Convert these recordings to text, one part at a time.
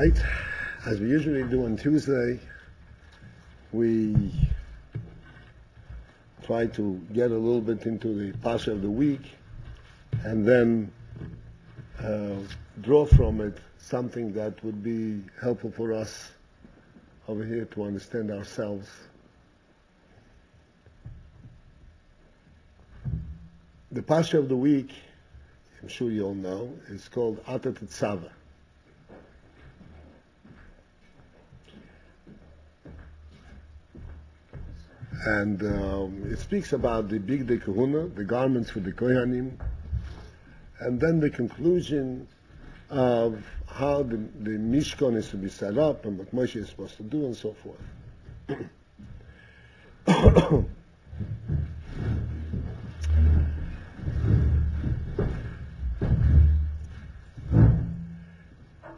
right? As we usually do on Tuesday, we try to get a little bit into the Pasha of the week and then draw from it something that would be helpful for us over here to understand ourselves. The Pasha of the week, I'm sure you all know, is called Tetzaveh. And it speaks about the Big Day Kahuna, the garments for the Kohanim, and then the conclusion of how the Mishkan is to be set up and what Moshe is supposed to do and so forth.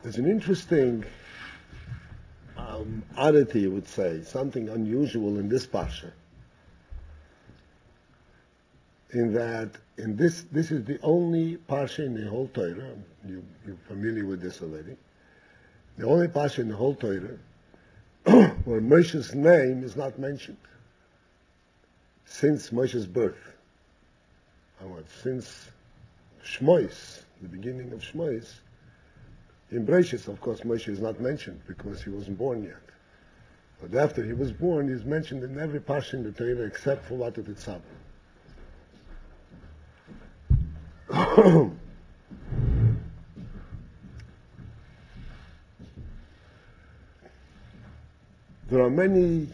There's an interesting oddity, you would say, something unusual in this Pasha, in that this is the only Pasha in the whole Torah, you're familiar with this already, the only Pasha in the whole Torah where Moshe's name is not mentioned since Moshe's birth. Since Shmois, the beginning of Shmois. In Breshis, of course, Moshe is not mentioned because he wasn't born yet. But after he was born, he's mentioned in every Pasha in the Torah except for what Tetzaveh. There are many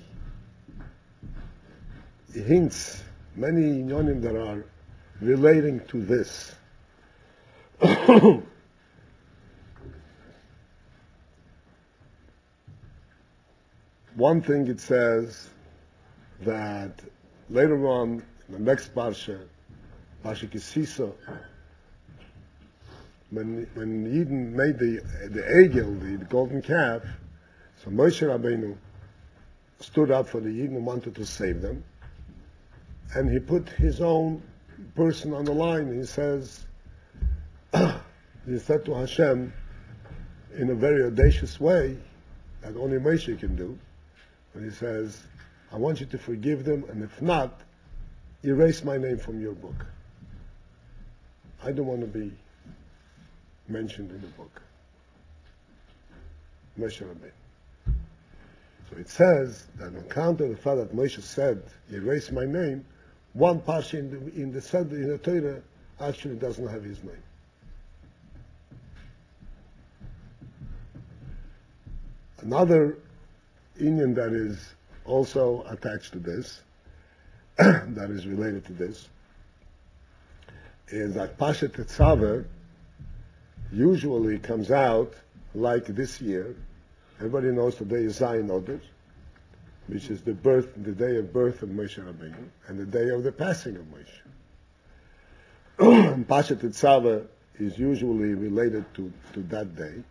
hints, many inyonim that are relating to this. One thing it says that later on in the next Parsha, Parsha Kisisa, when Eden made the Egel, the golden calf, so Moshe Rabbeinu stood up for the Eden and wanted to save them, and he put his own person on the line. He says, he said to Hashem in a very audacious way that only Moshe can do. And he says, I want you to forgive them, and if not, erase my name from your book. I don't want to be mentioned in the book. Moshe Rabbeinu. So it says that on account of the fact that Moshe said, erase my name, one Pasha in the Torah actually doesn't have his name. Another Inyan that is also attached to this, that is related to this, is that Pasha Tetzaveh usually comes out like this year. Everybody knows today is Zayin Oder, which is the day of birth of Moshe Rabbeinu, and the day of the passing of Moshe. And Pasha Tetzaveh is usually related to that day.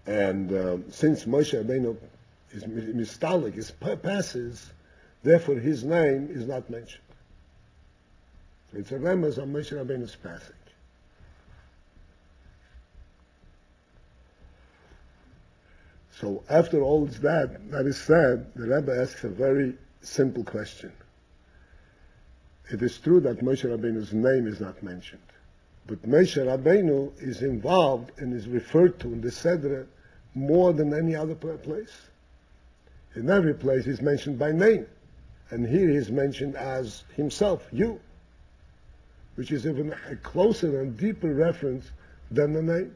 And since Moshe Rabbeinu is mistalik, passes, therefore his name is not mentioned. So it's a remez on Moshe Rabbeinu's passing. So after all that is said, the Rebbe asks a very simple question. It is true that Moshe Rabbeinu's name is not mentioned, but Moshe Rabbeinu is involved and is referred to in the Sedra more than any other place. In every place he's mentioned by name, and here he's mentioned as himself, you, which is even a closer and deeper reference than the name.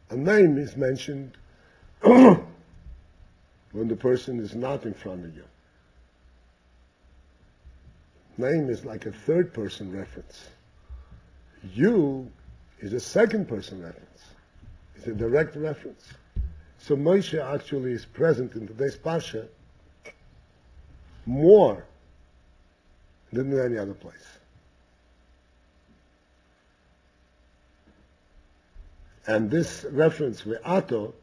A name is mentioned when the person is not in front of you. Name is like a third person reference. You is a second person reference. It's a direct reference. So Moshe actually is present in today's Pasha more than in any other place. And this reference, Ve'ato,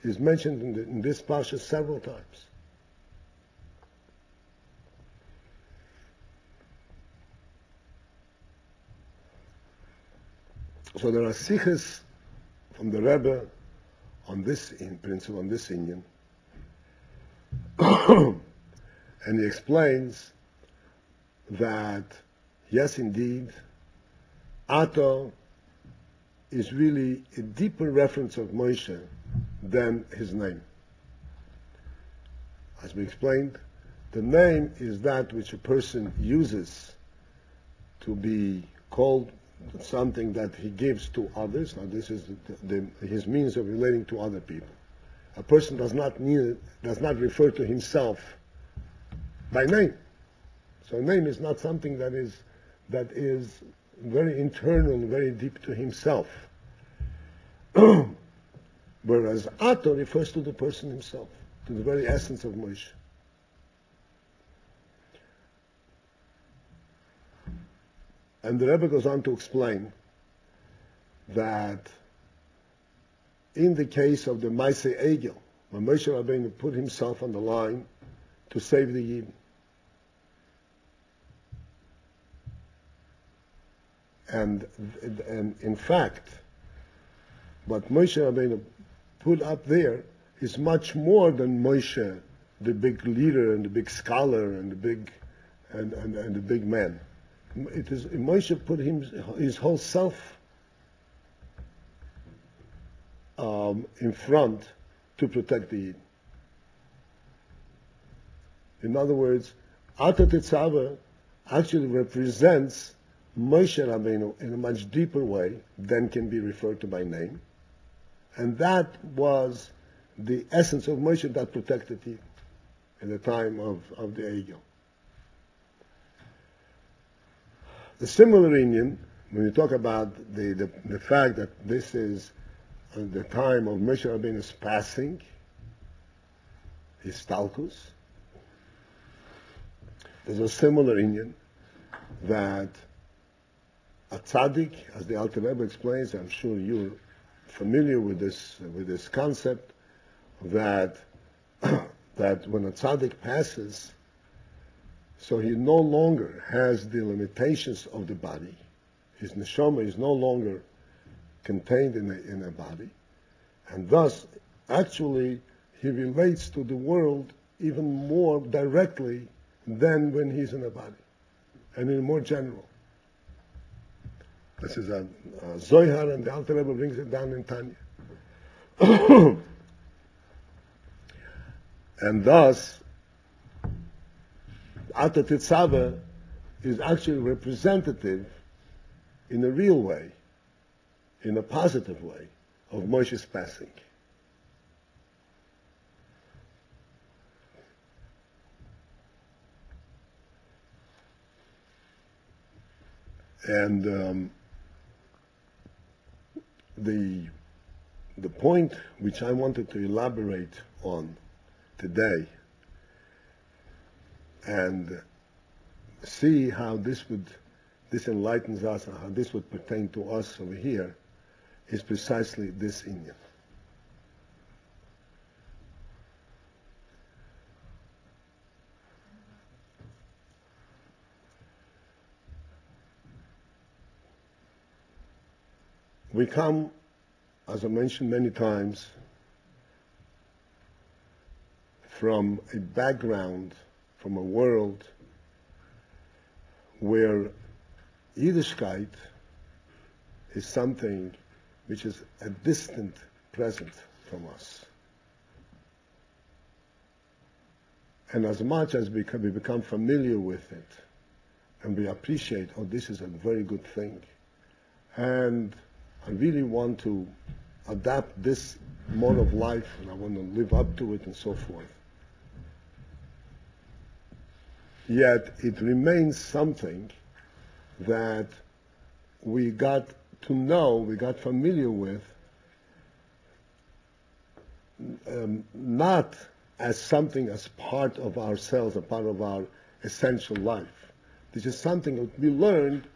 is mentioned in this Pasha several times. So there are sikhs from the Rebbe on this in principle, on this Indian, and he explains that yes, indeed, Ato is really a deeper reference of Moshe than his name. As we explained, the name is that which a person uses to be called something that he gives to others. Now this is his means of relating to other people. A person does not refer to himself by name. So a name is not something that is very internal, very deep to himself. Whereas Ato refers to the person himself, to the very essence of Moshe. And the Rebbe goes on to explain that in the case of the Maaseh Egel, when Moshe Rabbeinu put himself on the line to save the Yidden, and in fact, what Moshe Rabbeinu put up there is much more than Moshe, the big leader and the big scholar and the big man. It is Moshe put his whole self in front to protect the Yid. In other words, Ata Tetzaveh actually represents Moshe Rabbeinu in a much deeper way than can be referred to by name, and that was the essence of Moshe that protected Yid in the time of the Egel. The similar Indian, when you talk about the fact that this is the time of Moshe Rabbeinu's passing, his Talkus, there's a similar Indian that a tzaddik, as the Alter Rebbe explains, I'm sure you're familiar with this concept, that that when a tzaddik passes, so he no longer has the limitations of the body. His neshama is no longer contained in a body, and thus, actually, he relates to the world even more directly than when he's in a body, and in a more general. This is a Zohar, and the Alter Rebbe brings it down in Tanya. And thus, Ata Tetzaveh is actually representative in a real way, in a positive way, of Moshe's passing. And the point which I wanted to elaborate on today and see how this enlightens us and how this would pertain to us over here is precisely this Indian. We come, as I mentioned many times, from a background, from a world where Yiddishkeit is something which is a distant present from us. And as much as we become familiar with it, and we appreciate, oh, this is a very good thing, and I really want to adapt this mode of life, and I want to live up to it, and so forth. Yet it remains something that we got to know, we got familiar with, not as something as part of ourselves, a part of our essential life. This is something that we learned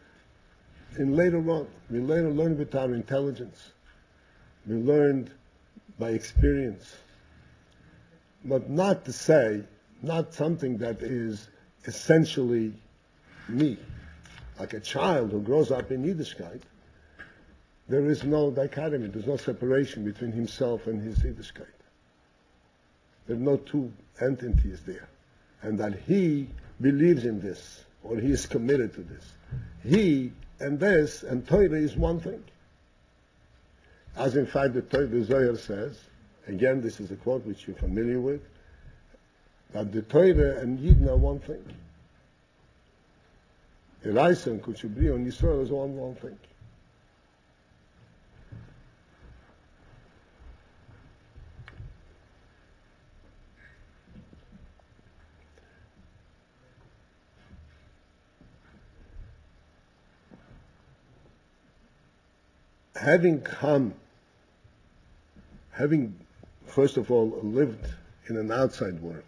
in later on. We later learned with our intelligence. We learned by experience. But not to say, not something that is essentially me. Like a child who grows up in Yiddishkeit, there is no dichotomy, there's no separation between himself and his Yiddishkeit. There are no two entities there. And that he believes in this, or he is committed to this. He and this and Torah is one thing. As in fact the Zohar says, again this is a quote which you're familiar with, that the Torah and Yidden are one thing. Eraisa and Kuchubri and Yisrael is one thing. Having first of all lived in an outside world,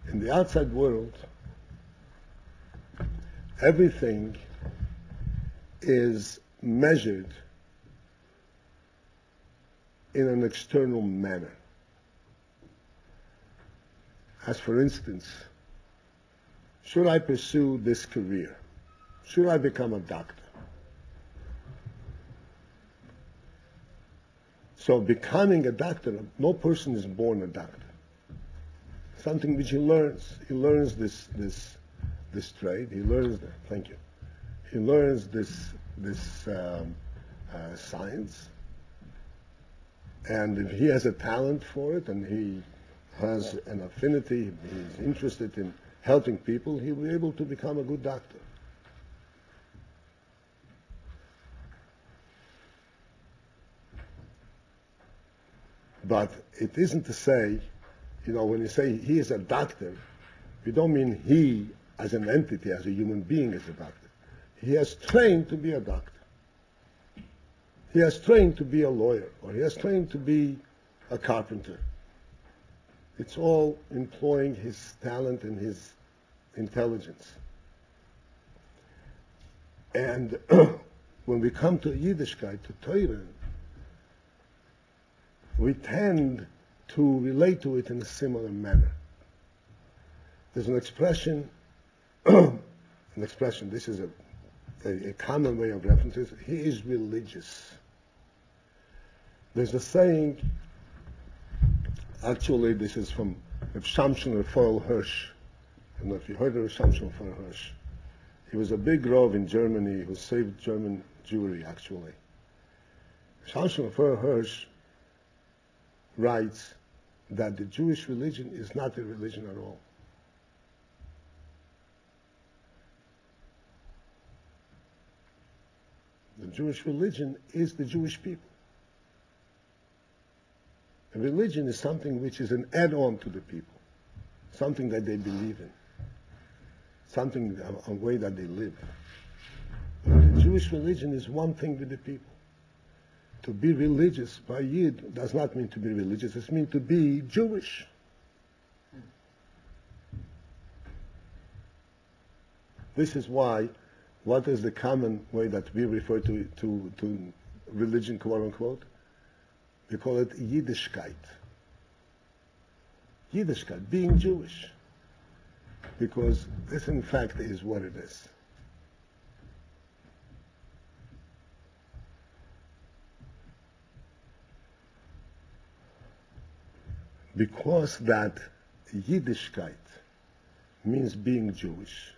in the outside world, everything is measured in an external manner. As for instance, should I pursue this career? Should I become a doctor? So becoming a doctor, no person is born a doctor. Something which he learns. He learns this trade. He learns that. Thank you. He learns this science, and if he has a talent for it and he has an affinity, he's interested in helping people, he'll be able to become a good doctor. But it isn't to say, when you say he is a doctor, we don't mean he as an entity, as a human being is a doctor. He has trained to be a doctor. He has trained to be a lawyer, or he has trained to be a carpenter. It's all employing his talent and his intelligence. And when we come to Yiddishkeit, to Torah, we tend to relate to it in a similar manner. There's an expression, this is a common way of references, he is religious. There's a saying, actually this is from Reb Shamshon Raphael Hirsch. I don't know if you heard of Reb Shamshon Raphael Hirsch. He was a big Rav in Germany who saved German Jewry, actually. Shamshon Raphael Hirsch writes that the Jewish religion is not a religion at all. The Jewish religion is the Jewish people. A religion is something which is an add-on to the people, something that they believe in, something, a way that they live. But the Jewish religion is one thing with the people. To be religious by Yid does not mean to be religious, it means to be Jewish. This is why, what is the common way that we refer to religion, quote unquote? We call it Yiddishkeit. Yiddishkeit, being Jewish. Because this in fact is what it is. Because that Yiddishkeit means being Jewish.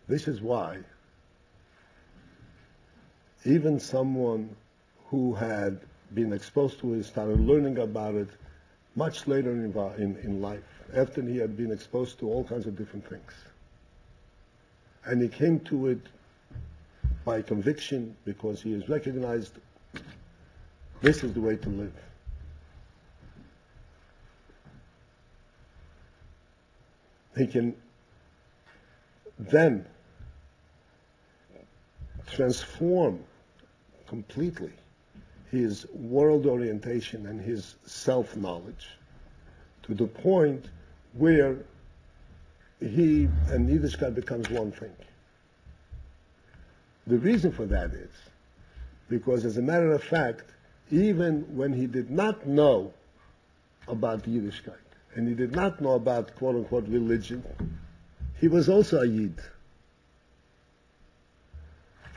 This is why even someone who had been exposed to it started learning about it much later in life, after he had been exposed to all kinds of different things. And he came to it by conviction because he has recognized this is the way to live. He can then transform completely his world orientation and his self-knowledge to the point where he and Yiddishkeit becomes one thing. The reason for that is because, as a matter of fact, even when he did not know about Yiddishkeit, and he did not know about quote-unquote religion, he was also a Yid.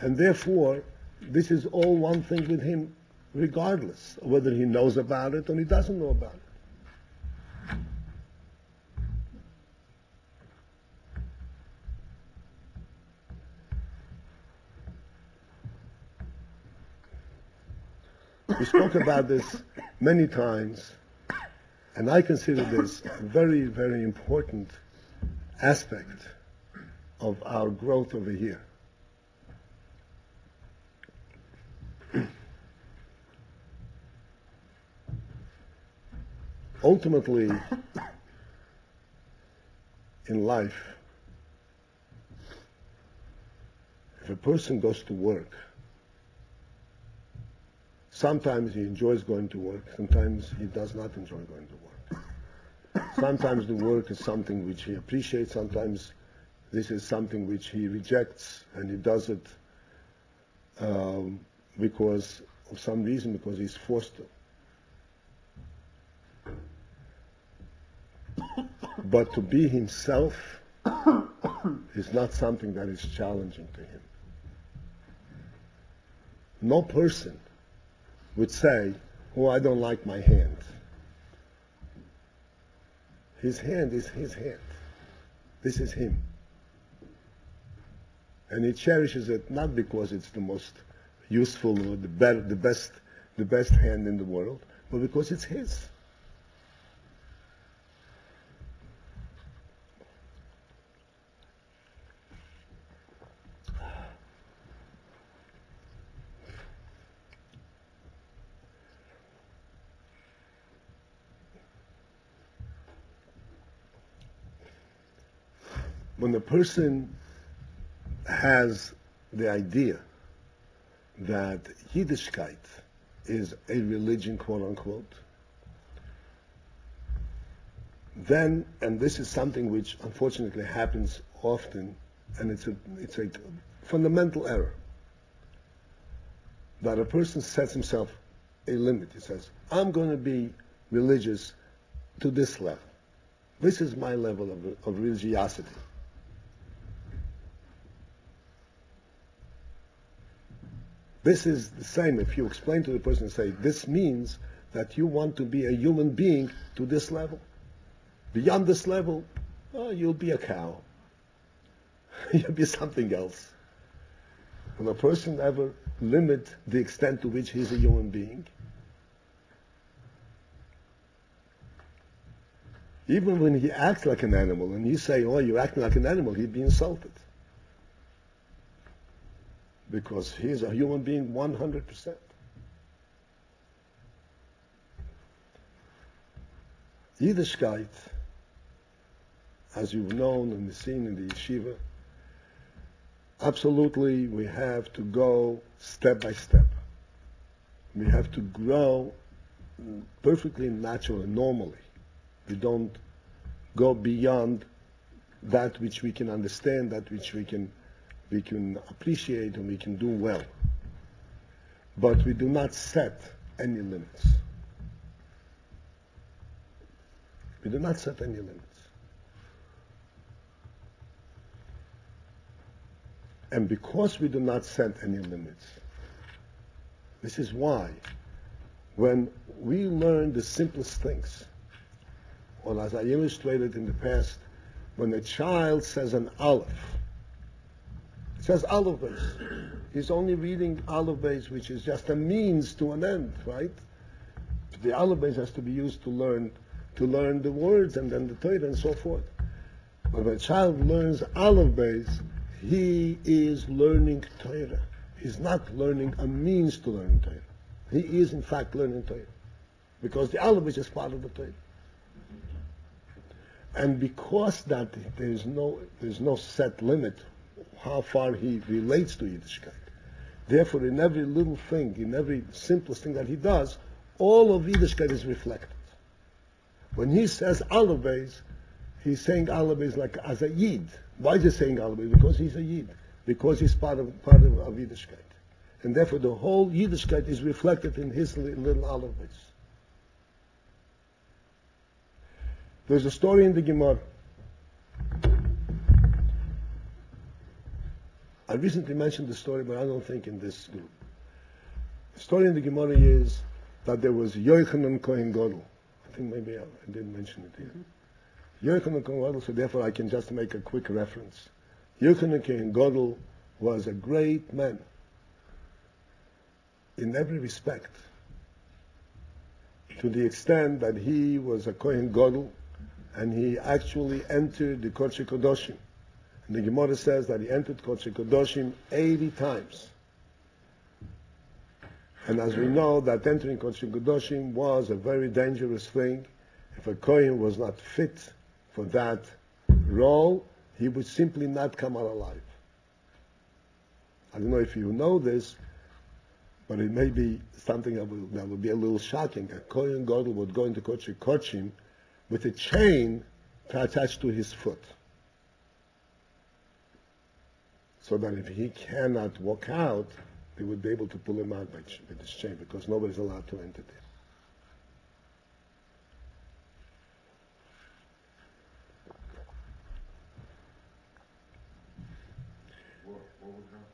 And therefore, this is all one thing with him, regardless of whether he knows about it or he doesn't know about it. We spoke about this many times, and I consider this a very, very important aspect of our growth over here. Ultimately, in life, if a person goes to work, sometimes he enjoys going to work, sometimes he does not enjoy going to work. Sometimes the work is something which he appreciates, sometimes this is something which he rejects, and he does it because of some reason, because he's forced to. But to be himself is not something that is challenging to him. No person would say, oh, I don't like my hand. His hand is his hand. This is him. And he cherishes it not because it's the most useful or the best hand in the world, but because it's his. When a person has the idea that Yiddishkeit is a religion, quote unquote, then, and this is something which unfortunately happens often, and it's a fundamental error, that a person sets himself a limit. He says, I'm going to be religious to this level. This is my level of religiosity. This is the same if you explain to the person and say, this means that you want to be a human being to this level. Beyond this level, you'll be a cow. You'll be something else. Will a person ever limit the extent to which he's a human being? Even when he acts like an animal, and you say, oh, you're acting like an animal, he'd be insulted. Because he's a human being 100%. Yiddishkeit, as you've known and seen in the yeshiva, absolutely we have to go step by step. We have to grow perfectly natural and normally. We don't go beyond that which we can understand, that which we can appreciate and we can do well. But we do not set any limits. We do not set any limits. And because we do not set any limits, this is why when we learn the simplest things, or as I illustrated in the past, when a child says an aleph, it says aleph base. He's only reading aleph base, which is just a means to an end, right? The aleph base has to be used to learn the words and then the Torah and so forth. But when a child learns aleph base, he is learning Torah. He's not learning a means to learn Torah. He is in fact learning Torah, because the aleph base is part of the Torah. And because that there's no set limit how far he relates to Yiddishkeit. Therefore, in every little thing, in every simplest thing that he does, all of Yiddishkeit is reflected. When he says aleph base, he's saying aleph base like as a Yid. Why is he saying aleph base? Because he's a Yid. Because he's part of Yiddishkeit. And therefore, the whole Yiddishkeit is reflected in his little aleph base. There's a story in the Gemara I recently mentioned the story, but I don't think in this group. The story in the Gemara is that there was Yochanan Kohen Gadol. I think maybe I didn't mention it here. Yochanan Kohen Gadol, so therefore I can just make a quick reference. Yochanan Kohen Gadol was a great man in every respect, to the extent that he was a Kohen Gadol and he actually entered the Kodesh Kodoshim. And the Gemara says that he entered Kodesh Kodoshim 80 times. And as we know, that entering Kodesh Kodoshim was a very dangerous thing. If a Kohen was not fit for that role, he would simply not come out alive. I don't know if you know this, but it may be something that will be a little shocking. A Kohen Gadol would go into Kodesh Kodoshim with a chain attached to his foot, so that if he cannot walk out, they would be able to pull him out with this chain, because nobody's allowed to enter there. What would happen?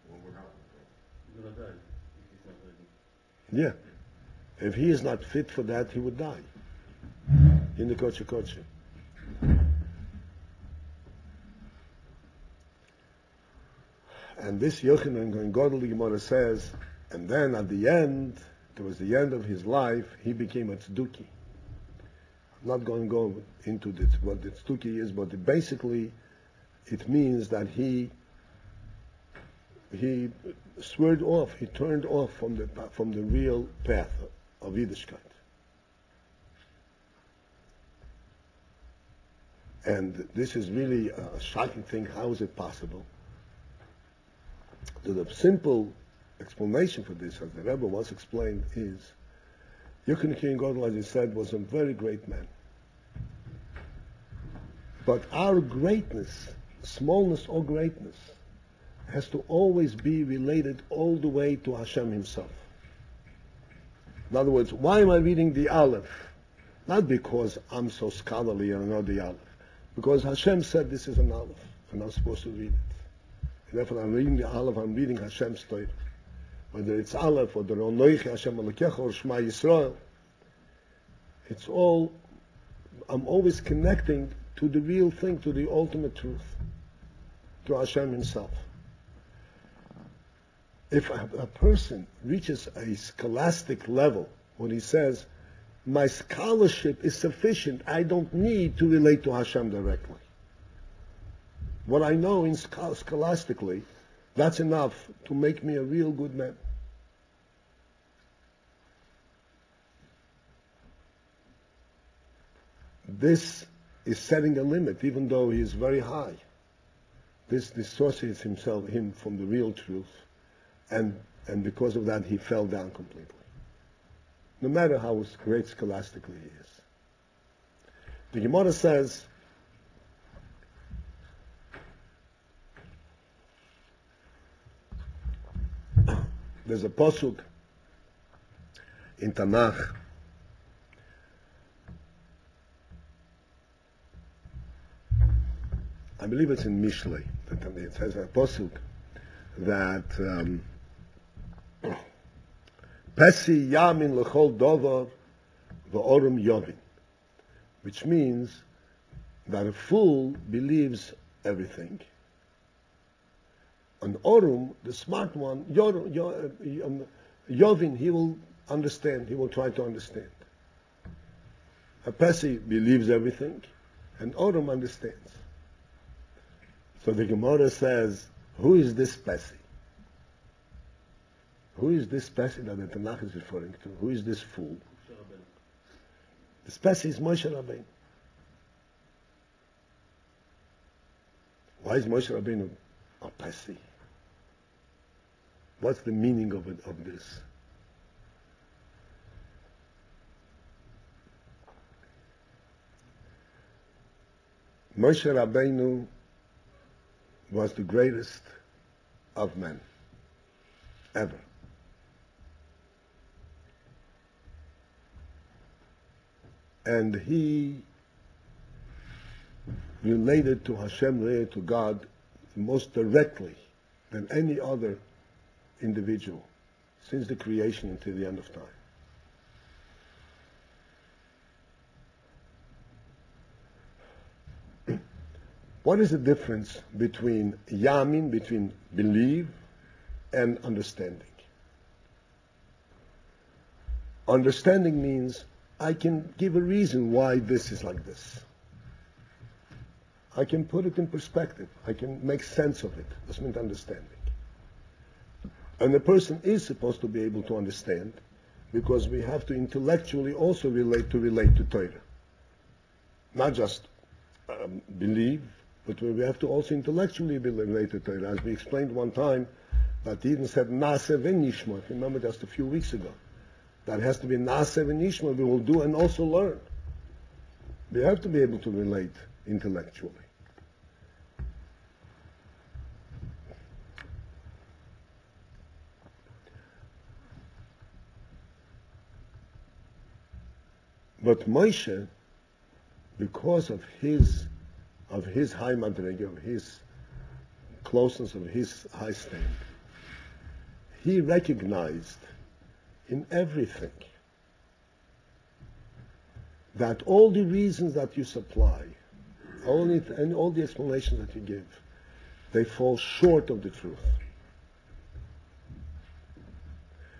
What would happen? You're going to die if he's not ready. Yeah. If he is not fit for that, he would die in the Kodesh Kodesh. And this Yochanan Kohen Gadol, the Gemara says, and then at the end, towards the end of his life, he became a tzduki. I'm not going to go into what the tzduki is, but basically it means that he swerved off, he turned off from the real path of Yiddishkeit. And this is really a shocking thing. How is it possible? The simple explanation for this, as the Rebbe once explained, is Yochanan Kohen Gadol, as he said, was a very great man. But our greatness, smallness or greatness, has to always be related all the way to Hashem himself. In other words, why am I reading the Aleph? Not because I'm so scholarly and I know the Aleph. Because Hashem said this is an Aleph, and I'm supposed to read it. And therefore I'm reading the Aleph, I'm reading Hashem's Torah. Whether it's Aleph or the Ronoichi Hashem Elokecha or Shema Yisrael, it's all, I'm always connecting to the real thing, to the ultimate truth, to Hashem himself. If a person reaches a scholastic level, when he says, my scholarship is sufficient, I don't need to relate to Hashem directly. What I know in scholastically, that's enough to make me a real good man. This is setting a limit, even though he is very high. This dissociates him from the real truth, and because of that he fell down completely. No matter how great scholastically he is. The Gemara says, there's a pasuk in Tanakh I believe it's in Mishlei. It says a pasuk that Pesi yamin lechol dovar v'orum yovin, which means that a fool believes everything. An orum, the smart one, yovin, he will understand. He will try to understand. A Pesi believes everything, and orum understands. So the Gemara says, who is this Pesi? Who is this Pesi that the Tanakh is referring to? Who is this fool? This Pesi is Moshe Rabbeinu. Why is Moshe Rabbeinu a Pesi? What's the meaning of this? Moshe Rabbeinu was the greatest of men ever. And he related to Hashem, related to God most directly than any other individual since the creation until the end of time. What is the difference between yamin, between believe, and understanding? Understanding means I can give a reason why this is like this. I can put it in perspective. I can make sense of it. That's meant understanding. And the person is supposed to be able to understand because we have to intellectually also relate to Torah. Not just believe, but we have to also intellectually relate to Torah. As we explained one time, that Eden said, Naaseh v'nishma. If you remember just a few weeks ago. That has to be Naaseh v'nishma. We will do and also learn. We have to be able to relate intellectually. But Moshe, because of his high madrega, of his closeness, of his high stand, he recognized in everything that all the reasons that you supply, and all the explanations that you give, they fall short of the truth.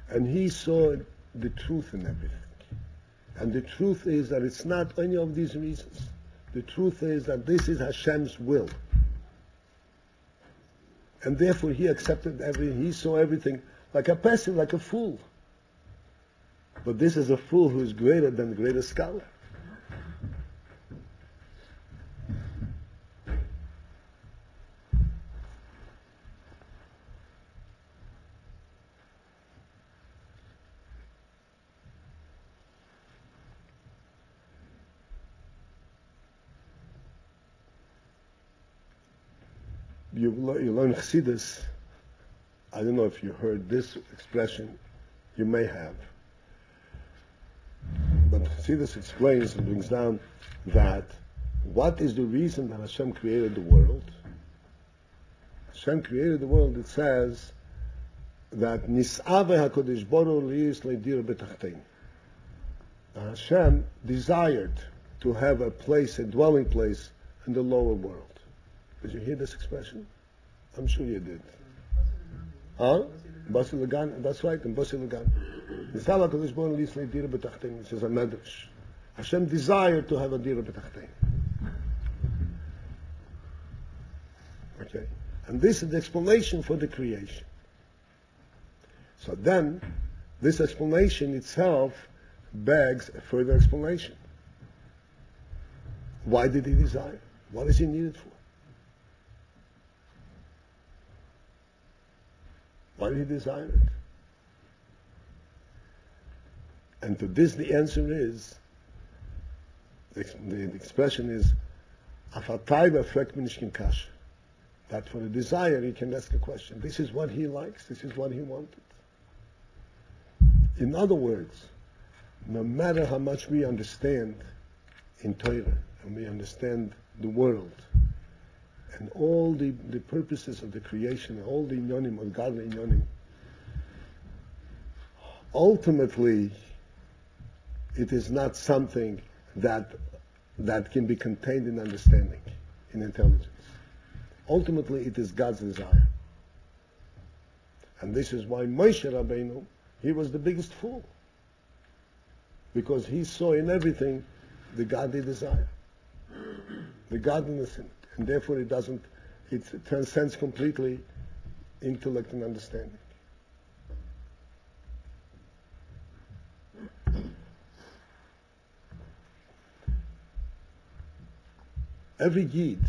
And he saw the truth in everything. And the truth is that it's not any of these reasons. The truth is that this is Hashem's will. And therefore he accepted he saw everything like a peasant, like a fool. But this is a fool who is greater than the greatest scholar. You learn Chassidus. I don't know if you heard this expression. You may have. But Chassidus explains and brings down that what is the reason that Hashem created the world? Hashem created the world, it says that Nis'ave HaKadosh Baruch Hu le'dir b'tachtein. Hashem desired to have a place, a dwelling place in the lower world. Did you hear this expression? I'm sure you did. Huh? Basi Lagan, that's right, in Basi Lagan. This is a medrash. Hashem desired to have a dira b'tachtein. Okay? And this is the explanation for the creation. So then, this explanation itself begs a further explanation. Why did he desire? What is he needed for? Why did he desire it? And to this the answer is, the expression is, that for the desire he can ask a question. This is what he likes, this is what he wanted. In other words, no matter how much we understand in Torah, and we understand the world, and all the purposes of the creation, and all the inyonim, of godly inyonim, ultimately, it is not something that can be contained in understanding, in intelligence. Ultimately, it is God's desire. And this is why Moshe Rabbeinu, he was the biggest fool. Because he saw in everything the godly desire, the godliness in it. And therefore it transcends completely intellect and understanding. Every Yid,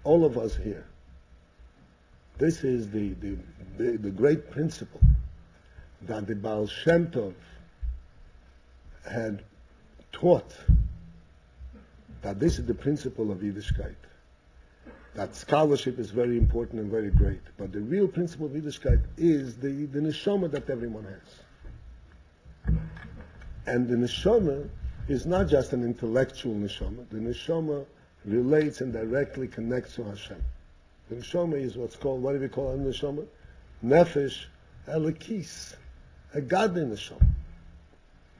all of us here, this is the great principle that the Baal Shem Tov had taught, that this is the principle of Yiddishkeit. That scholarship is very important and very great, but the real principle of Yiddishkeit is the neshama that everyone has. And the neshama is not just an intellectual neshama. The neshama relates and directly connects to Hashem. The neshama is what's called, what do we call a neshama? Nefesh Elikis, a godly neshama.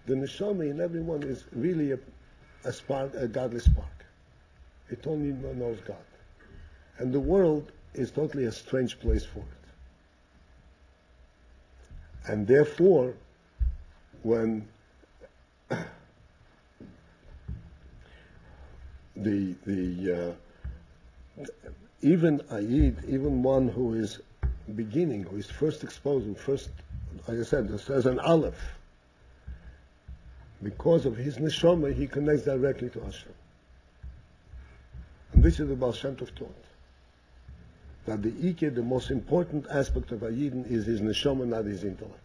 The neshama in everyone is really a spark, a godly spark. It only knows God. And the world is totally a strange place for it. And therefore, when even Ayid, even one who is beginning, who is first exposed, like I said, this as an Aleph, because of his neshama, he connects directly to Hashem. And this is the Baal Shem Tov taught. That the most important aspect of Ayidin is his neshama, not his intellect.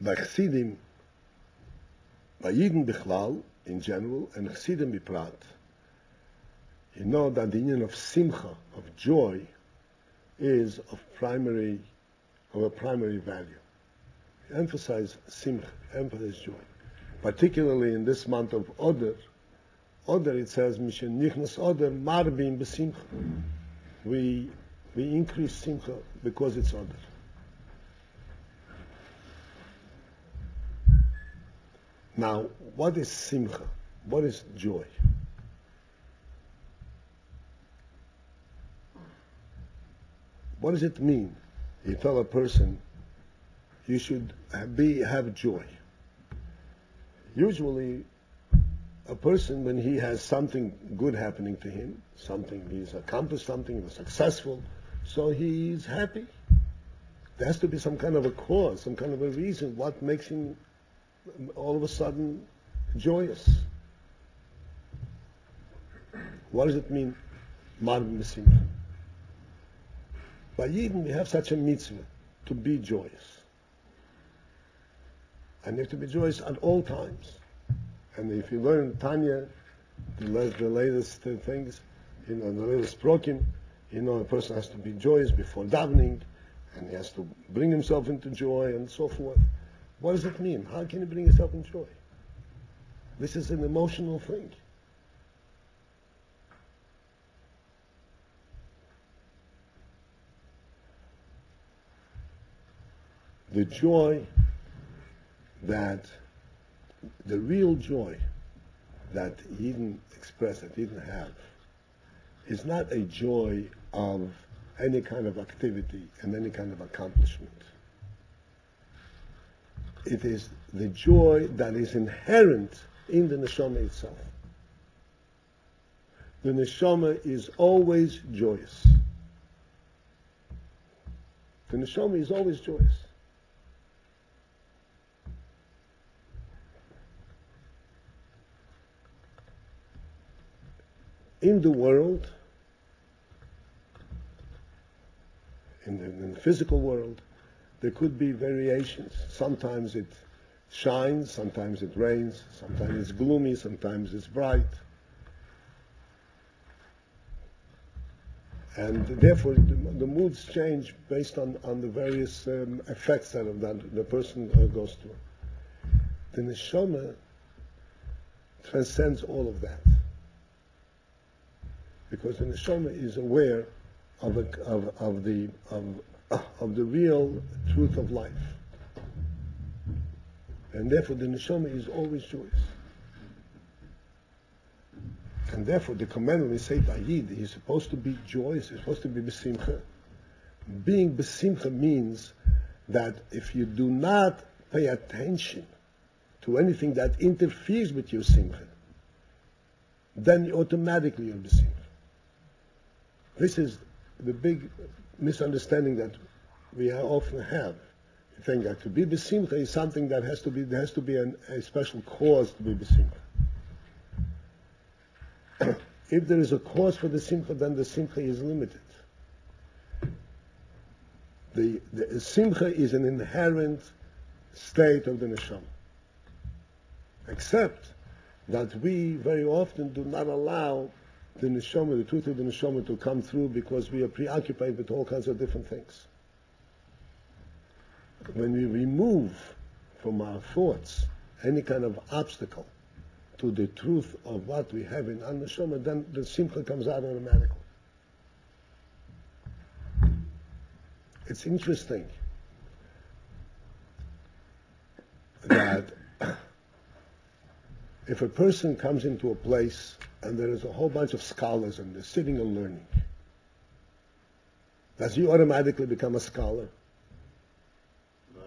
By Chassidim, by Yidden Bichlal in general, and Chassidim Biprat, you know that the union of simcha, of joy, is of a primary value. Emphasize simcha, emphasize joy. Particularly in this month of Oder, it says, Mishen Nichnas Oder Marbim B'Simcha. We increase simcha because it's Oder. Now, what is simcha? What is joy? What does it mean? You tell a person, you should have joy. Usually, a person, when he has something good happening to him, he's accomplished something, he's successful, so he's happy. There has to be some kind of a cause, some kind of a reason, what makes him all of a sudden joyous. What does it mean? Marbim b'simcha. By Yidden we have such a mitzvah to be joyous. And you have to be joyous at all times. And if you learn Tanya, the latest things, the latest prokim, a person has to be joyous before davening, and he has to bring himself into joy and so forth. What does it mean? How can you bring yourself in joy? This is an emotional thing. The joy the real joy that Yidden express, that Yidden have, is not a joy of any kind of activity and any kind of accomplishment. It is the joy that is inherent in the neshama itself. The neshama is always joyous. The neshama is always joyous. In the world, in the physical world, there could be variations. Sometimes it shines, sometimes it rains, sometimes it's gloomy, sometimes it's bright. And therefore the moods change based on the various effects that the person goes through. The neshama transcends all of that. Because the neshama is aware of the real truth of life, and therefore the neshama is always joyous. And therefore the commandment we say by Yid, he's supposed to be joyous, he's supposed to be b'simcha. Being b'simcha means that if you do not pay attention to anything that interferes with your simcha, then automatically you're b'simcha. This is the big misunderstanding that we often have. You think that to be b'simcha is something that there has to be a special cause to be b'simcha. If there is a cause for the simcha, then the simcha is limited. The simcha is an inherent state of the neshama. Except that we very often do not allow the neshama, the truth of the neshama, to come through because we are preoccupied with all kinds of different things. When we remove from our thoughts any kind of obstacle to the truth of what we have in our neshama, then the simcha comes out automatically. It's interesting that if a person comes into a place and there is a whole bunch of scholars and they're sitting and learning, does he automatically become a scholar? No.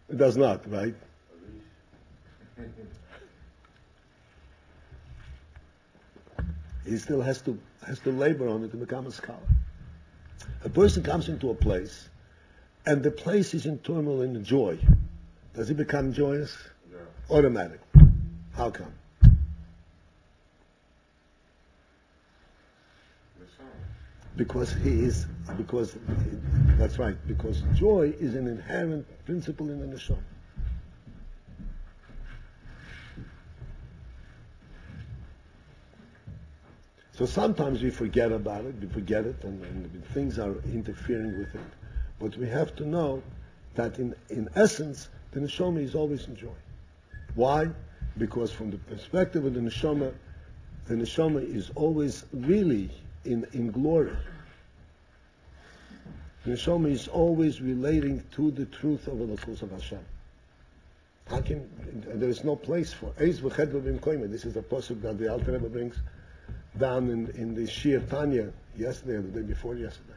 It does not, right? He still has to labor on it to become a scholar. A person comes into a place and the place is in turmoil and joy. Does he become joyous? Yeah. Automatically. How come? Because that's right, because joy is an inherent principle in the neshama. So sometimes we forget about it, and things are interfering with it. But we have to know that in essence, the neshama is always in joy. Why? Because from the perspective of the neshama is always really in glory. The neshama is always relating to the truth of the Lakus of Hashem. There is no place for Eis v'chedva b'mkoyme. This is a pasuk that the Alter Rebbe brings down in the Shir Tanya yesterday or the day before yesterday.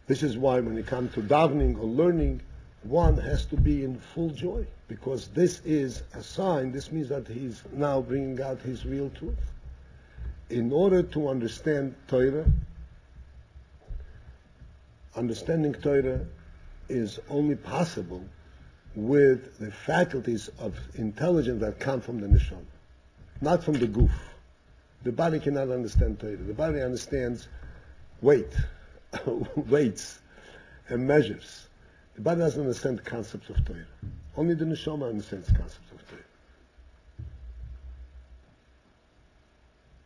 This is why when it comes to davening or learning, one has to be in full joy, because this is a sign, this means that he's now bringing out his real truth. In order to understand Torah, understanding Torah is only possible with the faculties of intelligence that come from the neshama, not from the goof. The body cannot understand Torah. The body understands weights and measures. The body doesn't understand the concepts of Torah. Only the neshama understands the concepts of Torah.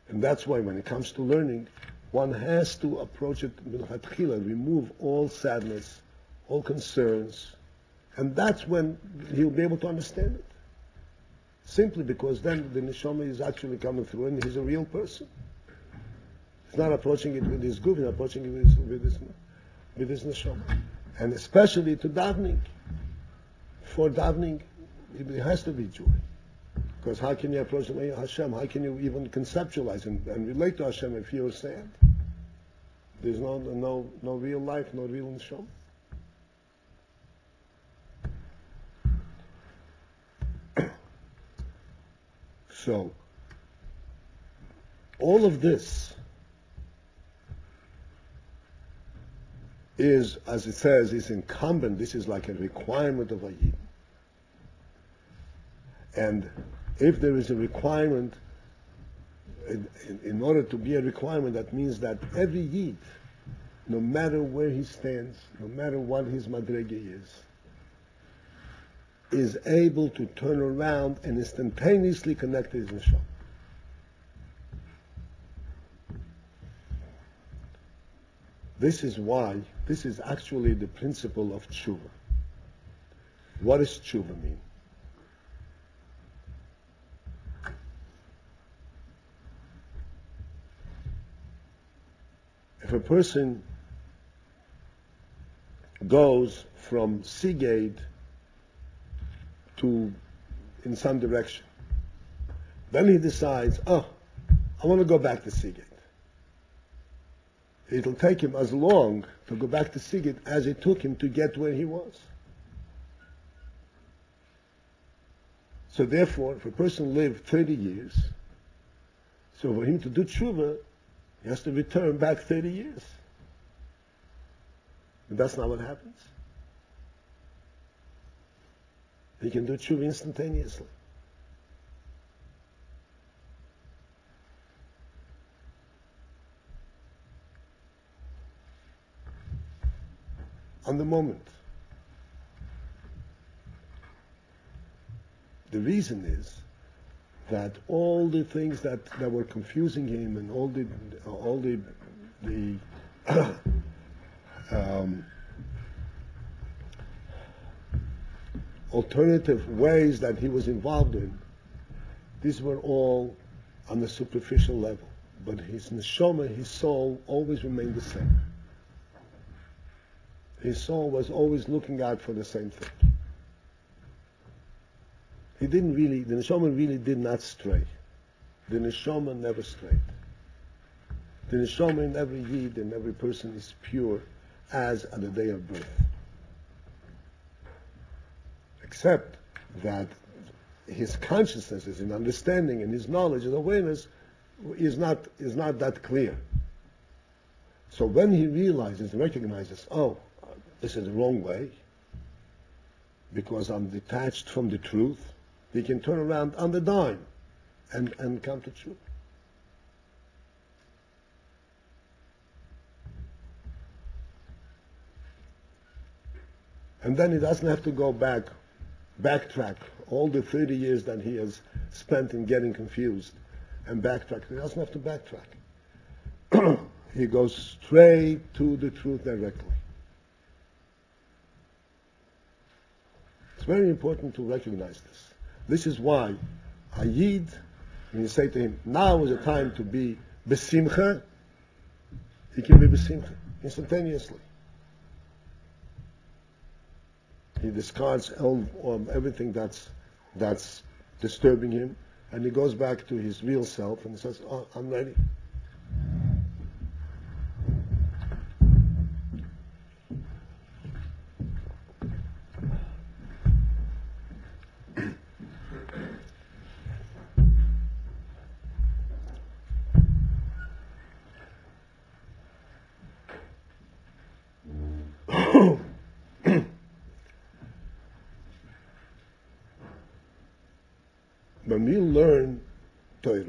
And that's why when it comes to learning, one has to approach it milchatchila, remove all sadness, all concerns, and that's when he'll be able to understand it. Simply because then the neshama is actually coming through and he's a real person. He's not approaching it with his goof, he's approaching it with his neshama. And especially to davening. For davening, it has to be joy. Because how can you approach Hashem? How can you even conceptualize and relate to Hashem if you're sad? There's no real life, no real neshama. So, all of this is, as it says, is incumbent. This is like a requirement of a Yid. And if there is a requirement, in order to be a requirement, that means that every Yid, no matter where he stands, no matter what his madrege is able to turn around and instantaneously connect to his neshama. This is actually the principle of tshuva. What does tshuva mean? If a person goes from Seagate to in some direction, then he decides, I want to go back to Seagate. It'll take him as long to go back to Seagate as it took him to get where he was. So therefore, if a person lived 30 years, so for him to do tshuva, he has to return back 30 years. But that's not what happens. He can do tshuva instantaneously. on the moment. The reason is that all the things that were confusing him and all the alternative ways that he was involved in, these were all on the superficial level. But his neshama, his soul, always remained the same. His soul was always looking out for the same thing. The neshama really did not stray. The neshama never strayed. The neshama in every yid and every person is pure as at the day of birth. Except that his consciousness, his understanding, and his knowledge and awareness is not that clear. So when he realizes, recognizes, oh, this is the wrong way, because I'm detached from the truth, he can turn around on the dime and come to truth. And then he doesn't have to go backtrack all the 30 years that he has spent in getting confused and backtrack. He doesn't have to backtrack. He goes straight to the truth directly. It's very important to recognize this. This is why a yid, when you say to him, now is the time to be besimcha, he can be besimcha instantaneously. He discards everything that's disturbing him, and he goes back to his real self and he says, oh, I'm ready. When we learn Torah,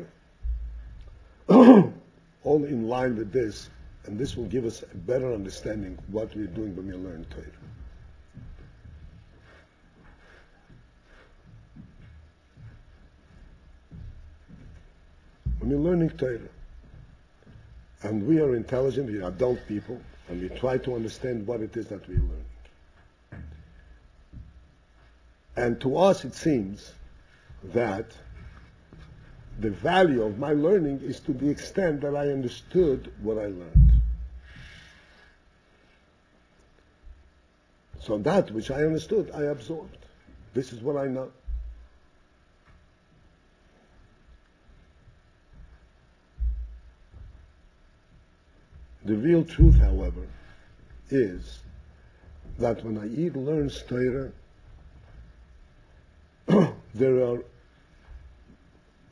all in line with this, and this will give us a better understanding of what we're doing when we learn Torah. When we're learning Torah, and we are intelligent, we are adult people, and we try to understand what it is that we're learning. And to us it seems that the value of my learning is to the extent that I understood what I learned. So that which I understood, I absorbed. This is what I know. The real truth, however, is that when a Yid learns Torah, there are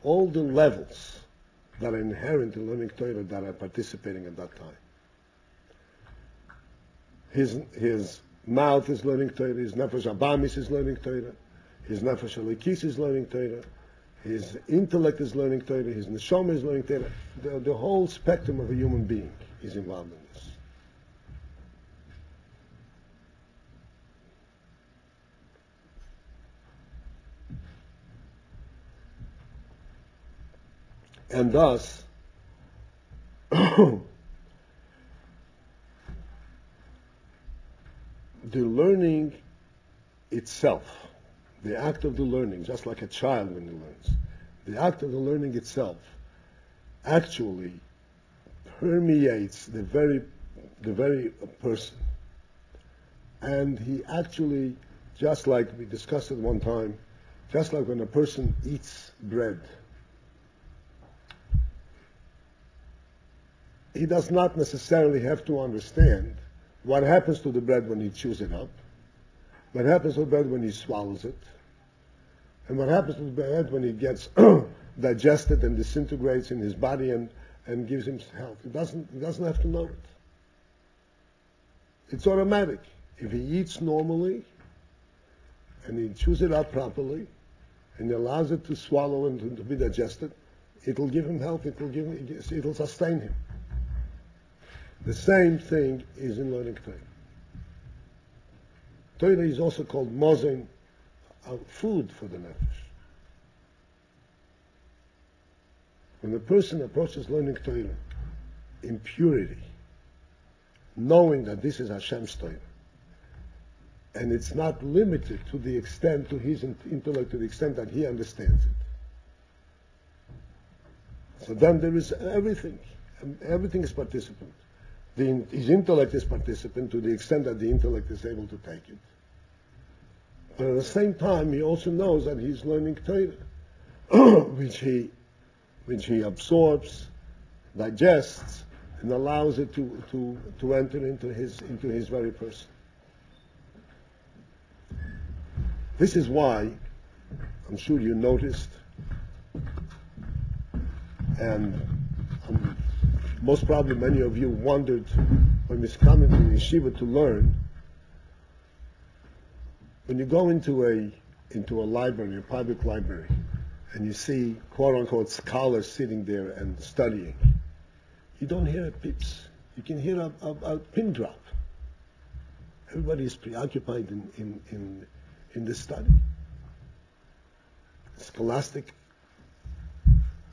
all the levels that are inherent in learning Torah that are participating at that time. His mouth is learning Torah, his nefesh abamis is learning Torah, his nefesh alikis is learning Torah, his intellect is learning Torah, his neshama is learning Torah. The whole spectrum of a human being is involved in this. And thus, the learning itself, the act of the learning, just like a child when he learns, the act of the learning itself actually permeates the very person. And he actually, just like we discussed at one time, just like when a person eats bread, he does not necessarily have to understand what happens to the bread when he chews it up, what happens to the bread when he swallows it, and what happens to the bread when it gets digested and disintegrates in his body and gives him health. He doesn't have to know it. It's automatic. If he eats normally and he chews it up properly and he allows it to swallow and to be digested, it'll give him health, it'll sustain him. The same thing is in learning Torah. Torah is also called mozen, food for the nefesh. When a person approaches learning Torah in purity, knowing that this is Hashem's Torah, and it's not limited to the extent, to his intellect, to the extent that he understands it. So then there is everything. Everything is participant. His intellect is participant to the extent that the intellect is able to take it. But at the same time, he also knows that he's learning Torah, which he absorbs, digests, and allows it to enter into his very person. This is why, I'm sure you noticed, and most probably many of you wondered when we come into yeshiva to learn, when you go into a library, a public library, and you see quote-unquote scholars sitting there and studying, you don't hear a pips. You can hear a pin drop. Everybody is preoccupied in the study. Scholastic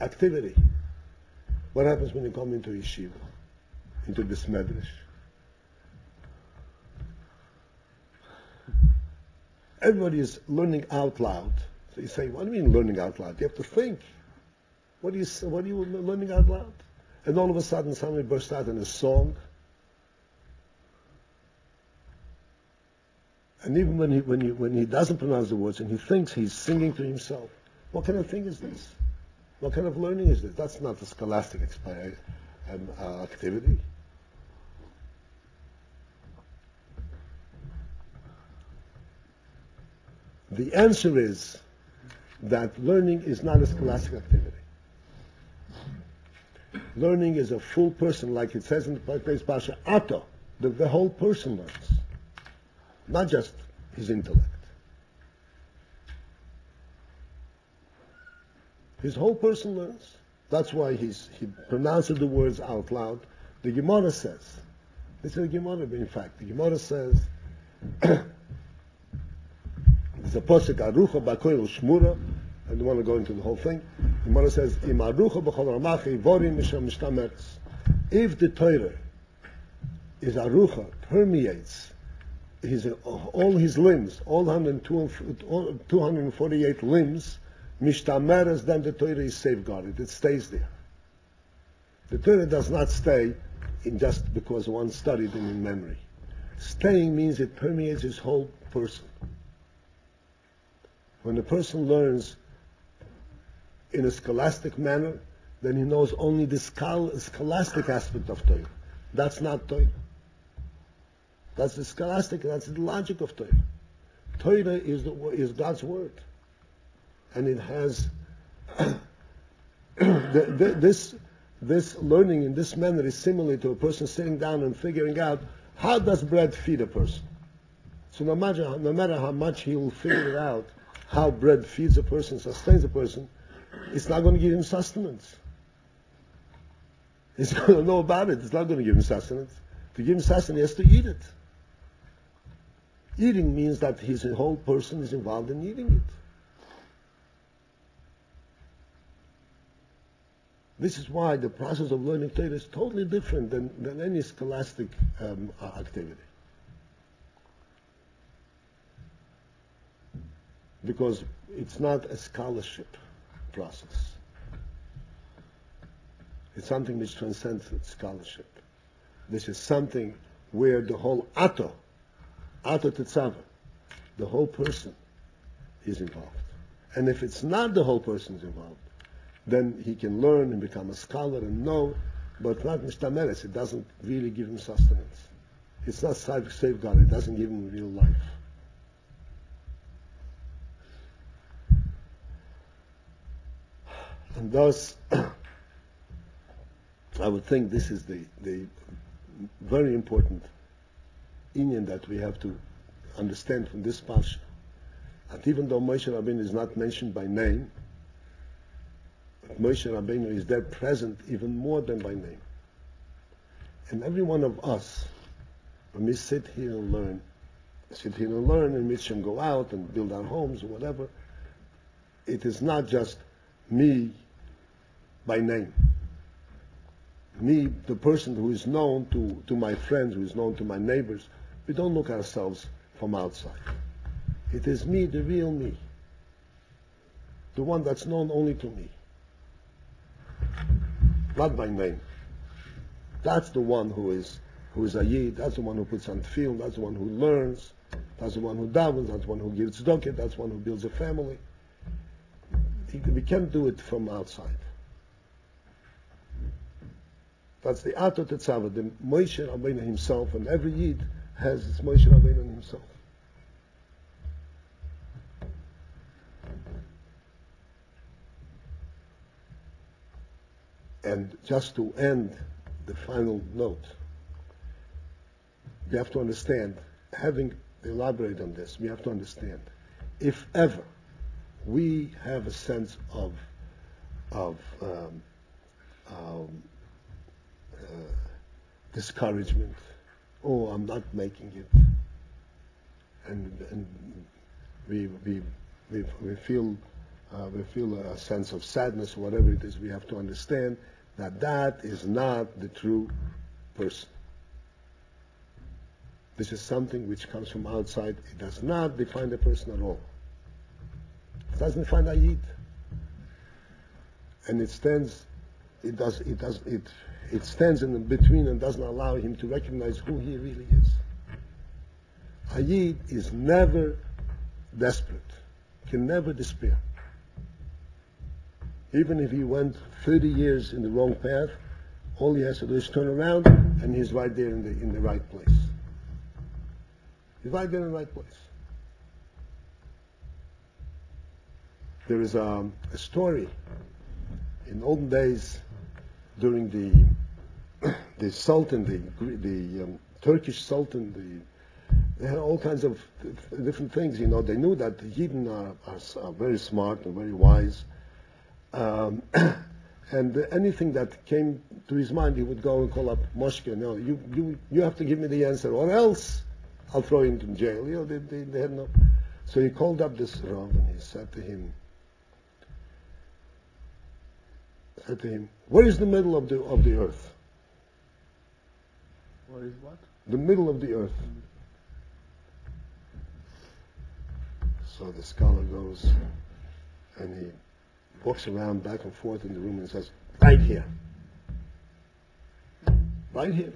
activity. What happens when you come into yeshiva, into this medrash? Everybody is learning out loud. So you say, what do you mean learning out loud? You have to think. What are you learning out loud? And all of a sudden somebody bursts out in a song. And even when he doesn't pronounce the words and he thinks he's singing to himself, what kind of thing is this? What kind of learning is this? That's not a scholastic activity. The answer is that learning is not a scholastic activity. Learning is a full person, like it says in the place Pasha, Ato. The whole person learns, not just his intellect. His whole person learns. That's why he pronounces the words out loud. The Gemara says, this is the Gemara, in fact, the Gemara says, there's a posuk, Arucha b'koil shmura. I don't want to go into the whole thing. The Gemara says, Im arucha b'chol ramachi vorim misham mishtameretz. If the Torah is arucha, permeates all his limbs, all 248 limbs, mishtameretz, then the Torah is safeguarded. It stays there. The Torah does not stay in just because one studied it in memory. Staying means it permeates his whole person. When a person learns in a scholastic manner, then he knows only the scholastic aspect of Torah. That's not Torah. That's the scholastic, that's the logic of Torah. Torah is God's word. And it has this learning in this manner is similar to a person sitting down and figuring out how does bread feed a person. So no matter how much he will figure it out, how bread feeds a person, sustains a person, it's not going to give him sustenance. He's going to know about it. It's not going to give him sustenance. To give him sustenance, he has to eat it. Eating means that his whole person is involved in eating it. This is why the process of learning Torah is totally different than any scholastic activity. Because it's not a scholarship process. It's something which transcends scholarship. This is something where the whole Ato Tetzaveh, the whole person is involved. And if it's not the whole person is involved, then he can learn and become a scholar and know, but not mishtameres. It doesn't really give him sustenance. It's not safeguard. It doesn't give him real life. And thus, I would think this is the very important inyan that we have to understand from this parsha. That even though Moshe Rabbeinu is not mentioned by name, but Moshe Rabbeinu is there present even more than by name. And every one of us, when we sit here and learn, sit here and learn, and Mitch and go out and build our homes or whatever. It is not just me by name. Me, the person who is known to my friends, who is known to my neighbors. We don't look at ourselves from outside. It is me, the real me. The one that's known only to me. Not by name. That's the one who is a Yid, that's the one who puts on tefillin, that's the one who learns, that's the one who davens, that's the one who gives tzedakah, that's the one who builds a family. We can't do it from outside. That's the Ato Tetzaveh, the Moshe Rabbeinu himself, and every Yid has his Moshe Rabbeinu himself. And just to end the final note, we have to understand, having elaborated on this, we have to understand, if ever we have a sense of discouragement, oh, I'm not making it, and we feel a sense of sadness, whatever it is, we have to understand that that is not the true person. This is something which comes from outside. It does not define the person at all. It doesn't define a Yid. And it stands in between and doesn't allow him to recognize who he really is. A Yid is never desperate, can never despair. Even if he went 30 years in the wrong path, all he has to do is turn around and he's right there in the right place. He's right there in the right place. There is a story in olden days during the Sultan, the Turkish Sultan, they had all kinds of different things. You know, they knew that the Yidden are very smart and very wise. And anything that came to his mind, he would go and call up Moshke. No, you have to give me the answer, or else I'll throw you into jail. You know, they had no. So he called up this Rav and he said to him, "Where is the middle of the earth?" What is what? The middle of the earth. So the scholar goes and he walks around back and forth in the room and says, "Right here. Right here."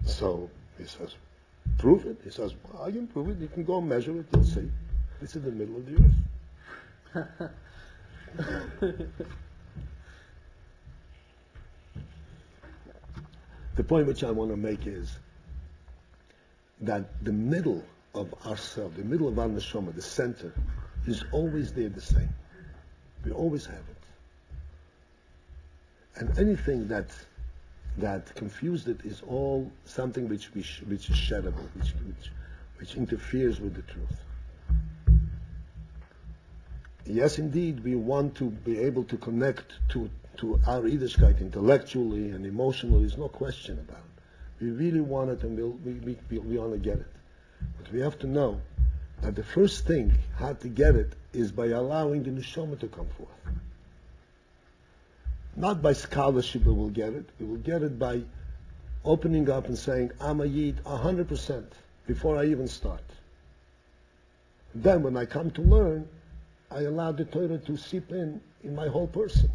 So he says, "Prove it." He says, "Well, I can prove it. You can go and measure it. You'll see. It's in the middle of the earth." The point which I want to make is that the middle of ourselves, the middle of our neshama, the center, is always there the same. We always have it. And anything that confused it is all something which is shareable, which interferes with the truth. Yes, indeed, we want to be able to connect to our Yiddishkeit intellectually and emotionally. There's no question about it. We really want it, and we want to get it. But we have to know that the first thing how to get it is by allowing the neshama to come forth. Not by scholarship we will get it. We will get it by opening up and saying, "I'm a Yid 100% before I even start." Then when I come to learn, I allow the Torah to seep in my whole person.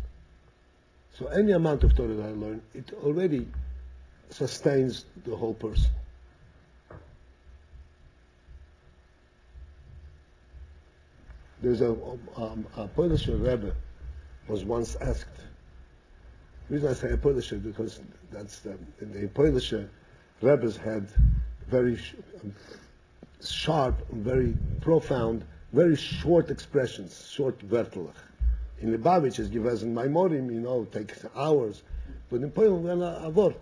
So any amount of Torah that I learn, it already sustains the whole person. There's a Polish Rebbe was once asked. The reason I say a Polish because that's the Polish Rebbes had very sharp, very profound, very short expressions, short Wörterlich. In Lubavitch, it's given Maimorim, it takes hours. But in Poland, we have a word.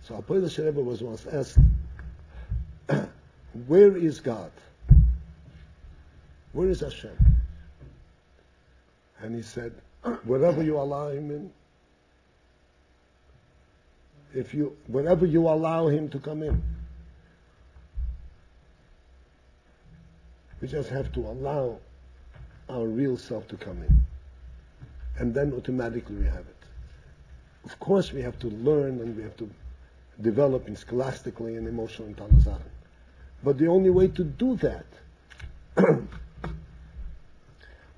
So a Polish Rebbe was once asked, "Where is God? Where is Hashem?" And he said, wherever you allow him in, wherever you allow him to come in, we just have to allow our real self to come in. And then automatically we have it. Of course we have to learn and we have to develop in scholastically and emotionally and Tanazach. But the only way to do that,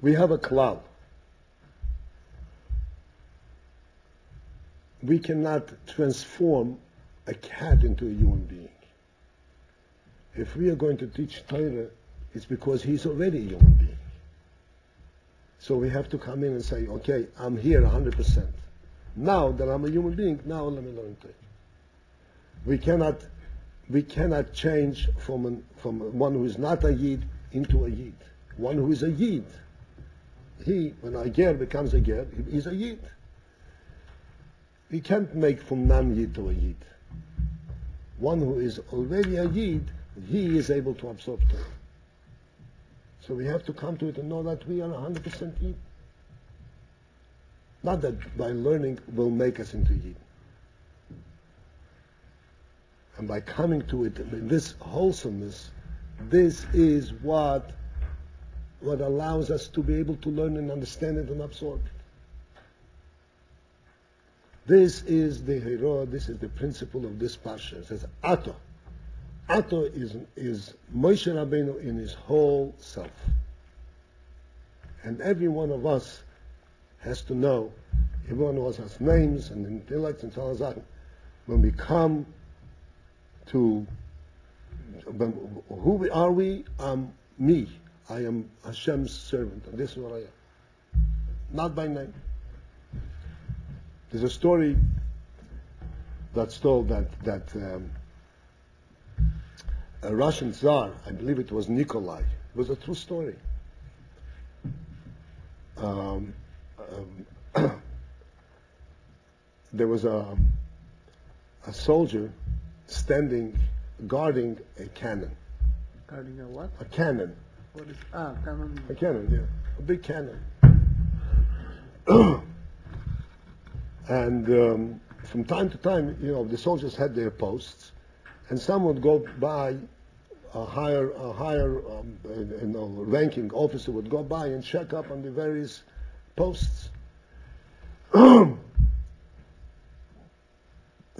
we have a klal. We cannot transform a cat into a human being. If we are going to teach Torah, it's because he's already a human being. So we have to come in and say, okay, I'm here 100%. Now that I'm a human being, now let me learn Torah. We cannot change from one who is not a Yid into a Yid. One who is a Yid, when a Ger becomes a Ger, he's a Yid. We can't make from non-Yid to a Yid. One who is already a Yid, he is able to absorb Torah. So we have to come to it and know that we are 100% Yid. Not that by learning will make us into Yid. And by coming to it, this wholesomeness, this is what allows us to be able to learn and understand it and absorb it. This is the hero, this is the principle of this parsha. It says, Ato. Ato is Moshe Rabbeinu in his whole self. And every one of us has to know, every one of us has names and intellects and so on. When we come to, who are we? Me. I am Hashem's servant, and this is what I am. Not by name. There's a story that's told that a Russian Tsar, I believe it was Nikolai, it was a true story. There was a soldier guarding a cannon. Guarding a what? A cannon. What is cannon? A cannon, yeah. A big cannon. And from time to time, the soldiers had their posts, and some would go by, a higher ranking officer would go by and check up on the various posts. He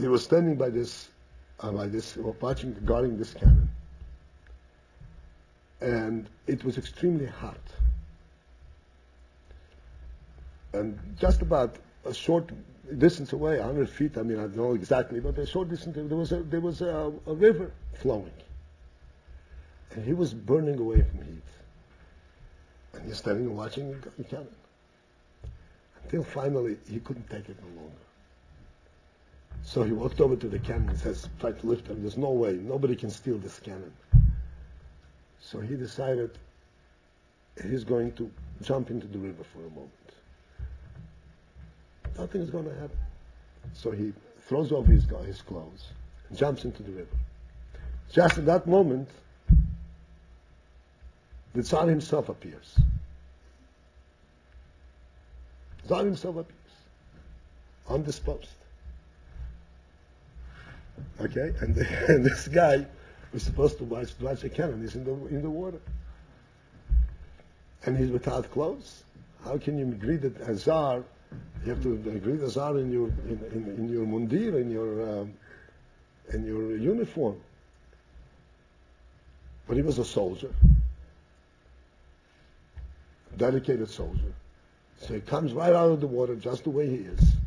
was standing by this, guarding this cannon, and it was extremely hot. And just about a short distance away, 100 feet, I don't know exactly, but a short distance, there was a river flowing. And he was burning away from heat. And he's standing and watching the cannon. Until finally, he couldn't take it no longer. So he walked over to the cannon and says, tried to lift it. There's no way, nobody can steal this cannon. So he decided he's going to jump into the river for a moment. Nothing is going to happen. So he throws off his clothes and jumps into the river. Just at that moment, the Tsar himself appears. Tsar himself appears on this post. Okay, and this guy was supposed to watch a cannon. He's in the water, and he's without clothes. How can you greet a Tsar? You have to greet a Tsar in your mundir, in your uniform. But he was a soldier, dedicated soldier. So he comes right out of the water just the way he is,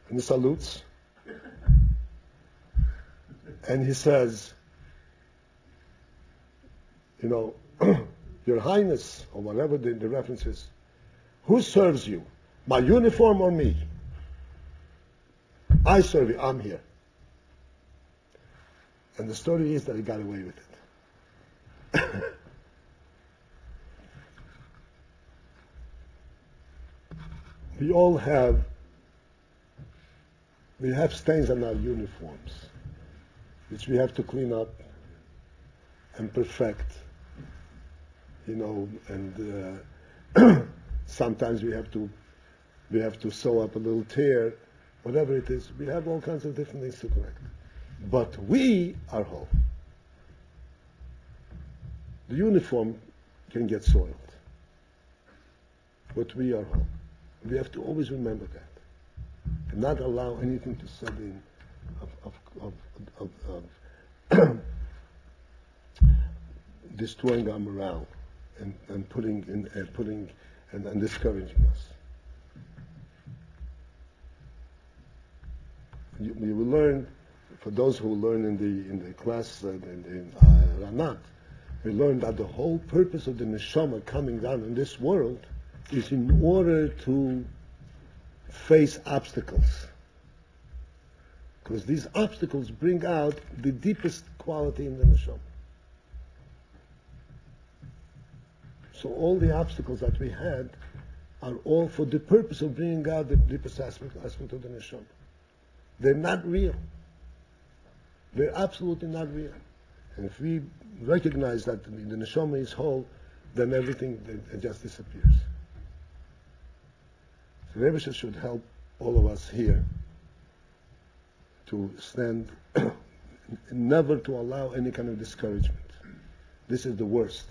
and he salutes, and he says, Your Highness, or whatever the reference is, who serves you? My uniform or me? I serve you, I'm here. And the story is that he got away with it. We have stains on our uniforms, which we have to clean up and perfect, and sometimes we have to we have to sew up a little tear, whatever it is. We have all kinds of different things to correct. But we are whole. The uniform can get soiled, but we are whole. We have to always remember that, and not allow anything to set in of destroying our morale and putting and discouraging us. You will learn, for those who learn in the class in Ranat, we learn that the whole purpose of the neshama coming down in this world is in order to face obstacles. Because these obstacles bring out the deepest quality in the neshama. So all the obstacles that we had are all for the purpose of bringing out the deepest aspect of the neshama. They're not real. They're absolutely not real. And if we recognize that the neshama is whole, then everything just disappears. So Rebbe should help all of us here to stand, never to allow any kind of discouragement. This is the worst.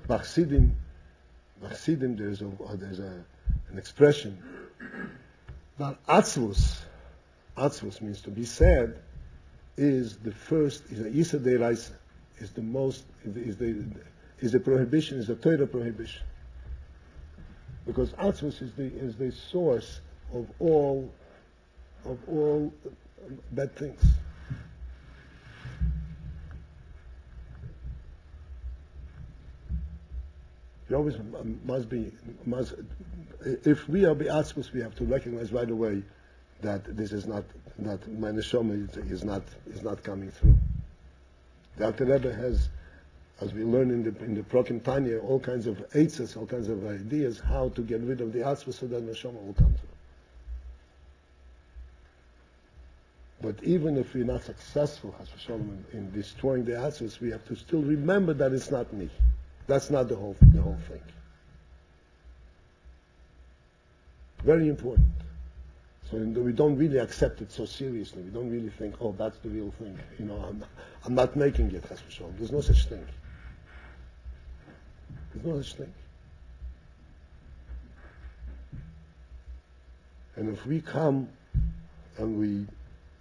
Bachsidim, there's an expression that atzvus means to be sad, is the first, is a Yisa Deiraisa, is the most, is the prohibition, is the Torah prohibition. Because atzvus is the source of all bad things. You always if we are be'atzvus, we have to recognize right away that this is not my neshama is not coming through. The Alter Rebbe has, as we learn in the Prokim Tanya, all kinds of eitzes, all kinds of ideas how to get rid of the atzvus so that neshama will come through. But even if we're not successful, in destroying the atzvus, we have to still remember that it's not me. That's not the whole thing. Very important. So we don't really accept it so seriously. We don't really think, oh, that's the real thing. I'm not making it, chas v'sholom. There's no such thing. There's no such thing. And if we come and we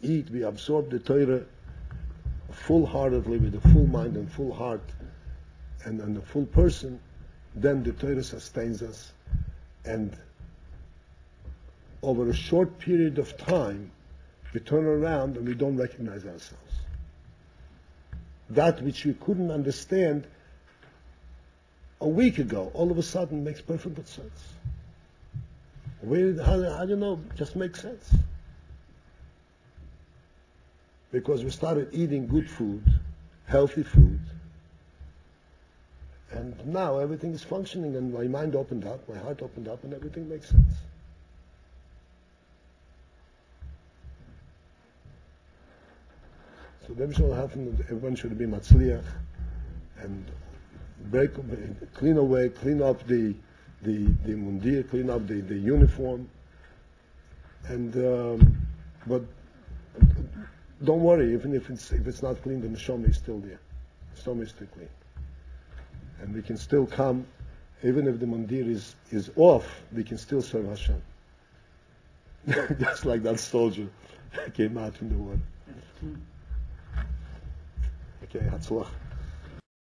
eat, we absorb the Torah full-heartedly, with a full mind and full heart, and a full person, then the Torah sustains us, and over a short period of time, we turn around and we don't recognize ourselves. That which we couldn't understand a week ago, all of a sudden makes perfect sense. How do you know? Just makes sense. Because we started eating good food, healthy food, and now everything is functioning, and my mind opened up, my heart opened up, and everything makes sense. So everyone should be matzliach and clean up the mundir, clean up the uniform, and but don't worry, even if it's not clean, the neshama is still there. The neshama is still clean, and we can still come, even if the mundir is off, we can still serve Hashem. Just like that soldier came out from the water. Okay, Hatzlach.